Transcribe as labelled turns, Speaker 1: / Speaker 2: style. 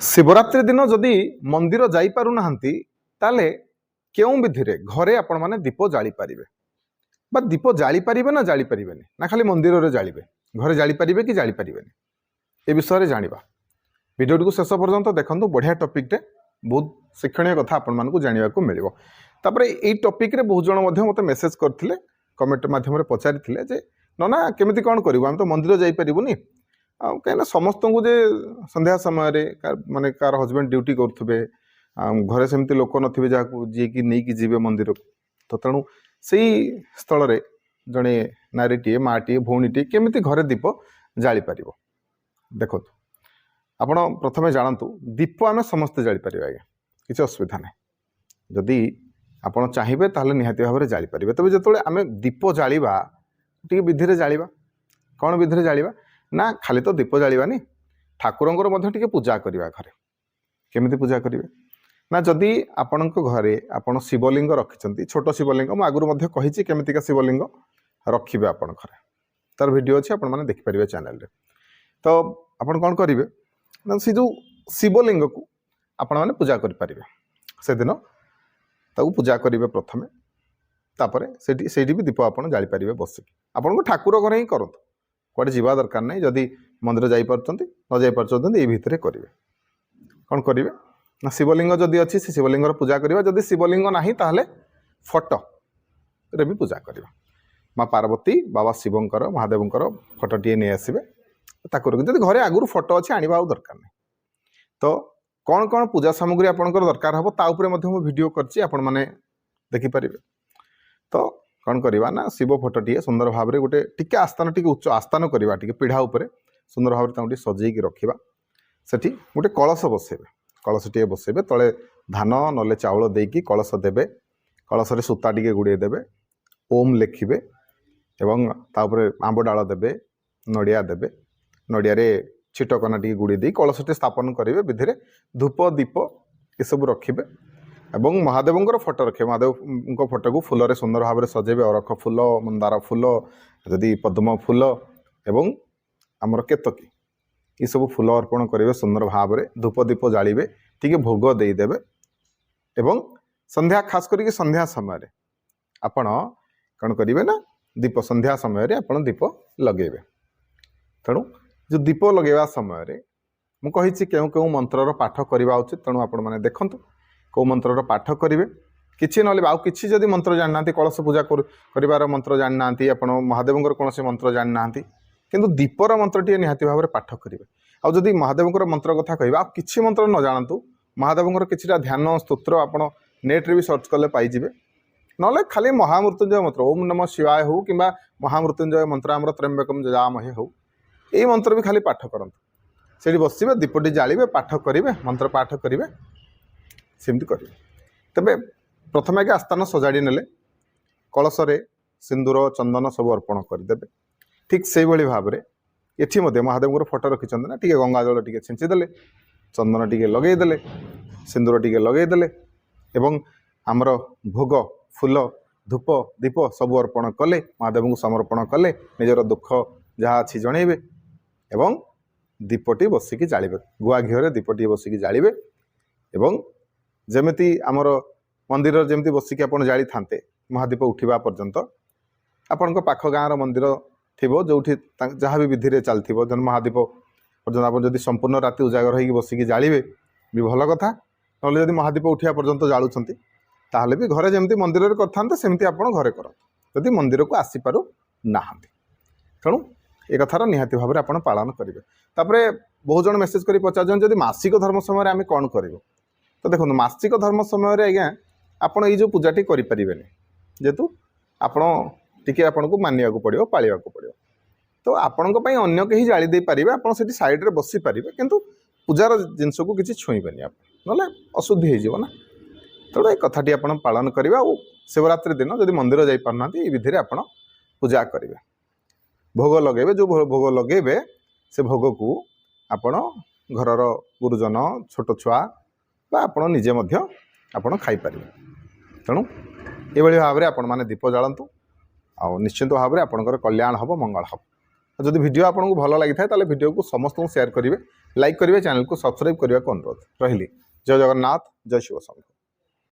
Speaker 1: शिवरात्रि दिन जदि मंदिर जाई पारु नाहंती ताले केउं विधि घरे आपण माने दीप जाली पारिबे बा दीप जाली पारिबे ना जाली पारिबेनी ना खाली मंदिर रे जालिबे घरे जाली पारिबे कि जाली पारिबेनी ए विषय रे जानिबा वीडियो को शेष पर्यंत देखंतु बढ़िया टॉपिक टे बहुत शिक्षणीय कथा आपण मानकु जानिबा को मिलिबो तापरे एई टॉपिक रे बहुत जण मध्ये मते मेसेज करथिले कमेंट माध्यम रे पचारिथिले जे नना केमिति कोन करिवो हम तो मंदिर जाई पारिबुनी कहीं समस्त को जे संध्या समय माने कार हजबैंड ड्यूटी करुवे घरे सेमती लोक नथिबे जहाँ जी की नहीं कि जीवे मंदिर तो तेणु से स्थल रे जड़े नारीटे माटे भौणीटे केमिति घरे दीप जाली पार देखो आपण प्रथमे जानतु दीप आम समस्ते जाली पार आज्ञा किसी असुविधा ना जदि आपण चाहिए ताहले निहाती भाव में जाली पारे तबे जो आम दीप जालिबा टी विधि रे जालिबा कौन विधि रे जालिबा ना खाली तो दीप जालिबानी ठाकुरंकर मध्य टिके पूजा करिबा घरे केमिति पूजा करिवे ना जदि आपणक घरे आपण शिवलिंग रखिछंती छोट शिवलिंग म आगुर मध्य कहिछि केमितिका शिवलिंग रखिबे आपण घरे तार वीडियो अछि आपण माने देखि परिबे चैनल रे तो आपण कोन करिवे ना से जो शिवलिंग को आपण माने पूजा करि परिबे से दिन ताऊ पूजा करिवे प्रथमे तापरे सेठी भी दीप आपण जाली परिबे बसिक आपण को ठाकुर घरे ही करंतु कड़े जीवा दरकार नहीं जदि मंदिर जापर न जापर ये भितर करेंगे कौन करेंगे ना शिवलिंग जदि अच्छी से शिवलिंग पूजा करवा जदि शिवलिंग ना ताहले फोटो रे भी पूजा करवा माँ पार्वती बाबा शिवंकर महादेवंकर फोटोटे नहीं आसबे जदि घरे आगुरी फोटो अच्छे आने दरकार नहीं तो कौन कौन पूजा सामग्री आपंकर दरकार हम ताऊपर वीडियो कर देखिपारे तो कौन करवा ना शिव फोटोटे सुंदर भाव में गोटे टिके आस्थान टिके उच्च आस्थान करवा टिके पीढ़ा उपर सुंदर भाव में सजेक रखा सेठी गोटे कलश बसैबे कलशटे बसैबे तले धान नले चाउल देकी कलश देबे कलश रे सूता टिके गुड़े देबे ओम लिखिबे एवं तापर आंब डाल देबे नड़िया देबे नड़िया रे छिटकना टिके गुड़ी दे कलशटे स्थापन करेंगे विधि रे धूप दीप ये सब रखिबे एवं महादेवंकर फोटो रखे महादेव फोटो को फूल रे सुंदर भाव में सजेबे अरख फूल मंदार फूल जदि पद्म फूल एवं आमर केतकी ये सब फूल अर्पण करेंगे सुंदर भाव में धूप दीप जालिबे टिके भोग देदेवे एवं संध्या खास करके संध्या समय आपण कौन करेंगे ना दीप संध्या समय आपण दीप लगेबे तेणु जो दीप लगेवा समय मुझे क्यों क्यों मंत्र पाठ करवा उचित तेणु आपण मैंने देखंतु कौ मंत्र पाठ करेंगे किसी ना आउ कि जदि मंत्र जाना कलश पूजा कर मंत्र जाना आप महादेव कौन से मंत्र जाना किंतु दीपर मंत्रटे निहाती भाव में पाठ करेंगे आउ जदि महादेव मंत्र कथा कह कि मंत्र न जानतु महादेव कि ध्यान स्तोत्र आप नेट्रे भी सर्च कले पाइबे ना खाली महामृत्युंजय मंत्र ओम नमः शिवाय हो कि महामृत्युंजय मंत्र आम त्र्यंबकम जजामहे हो यही मंत्र भी खाली पाठ करते से बसवे दीपटी जालिबे पाठ करेंगे मंत्र पाठ करेंगे सेमती करेंगे तेबे प्रथम आगे आस्थान सजाड़ी नेले कलश रे सिंदूर चंदन सब अर्पण करदे ठीक से भाव में ये महादेव फोटो रखी ना टी गंगा जल टी छींचीदे चंदन टी लगेदे सिंदूर टी लगेदे एवं आमर भोग फूल धूप दीप सब अर्पण कले महादेव को समर्पण कले निजर दुख जहाँ अच्छी जनइबे एवं दीपटी बसिकी जालिबे गुआ घीरे दीपटी बसिकी जालिबे एवं जमिति आमर मंदिर जमी बसिकी आप जाली था महादीप उठा पर्यंत आपण पाख गाँव मंदिर थी जो जहाँ भी विधि चलती जन महादीप पर्यटन आप जब संपूर्ण राति उजागर हो बसिकी जालिबे भी भल कथा ना जब महादीप उठा पर्यंत जालुंट ताहले भी घरे जमी मंदिर करते सेमती आप घरे करते जदि मंदिर को आसीपार ना तेणु एक कथार निहाती भाव में आप पालन करेंगे तापर बहुत जन मेसेज कर पचार जब मासिक धर्म समय आम कौन करूँ तो देखो मासिक धर्म समय आज्ञा आपण ये पूजाटी करें जेहेतु आपण टी आपन को मानिया पड़ो पालिया पड़ो तो आपण अन्य कहीं जाली दे पारे आप साइड रे बसी पारे किंतु पूजार जिनस को किसी छुईबेनि आप ना अशुद्धि हो ना तेणु ये कथाटी आप पालन करेंगे और शिवरात्रि दिन जब मंदिर जापारना ये विधि आप पूजा करेंगे भोग लगेबे जो भोग लगेबे से भोग को आपण घरर गुरुजन छोट छुआ आपण निजे आपण खाईपर तेणु ये भाव में आपण मैंने दीप जालतु आ निश्चिंत भाव में आपंकर कल्याण हम मंगल हम जदि वीडियो आपको भल लगी था भिडियो को समस्त शेयर करेंगे लाइक करेंगे, चैनल को सब्सक्राइब करने को अनुरोध रही। जय जगन्नाथ, जय शिव शंभु।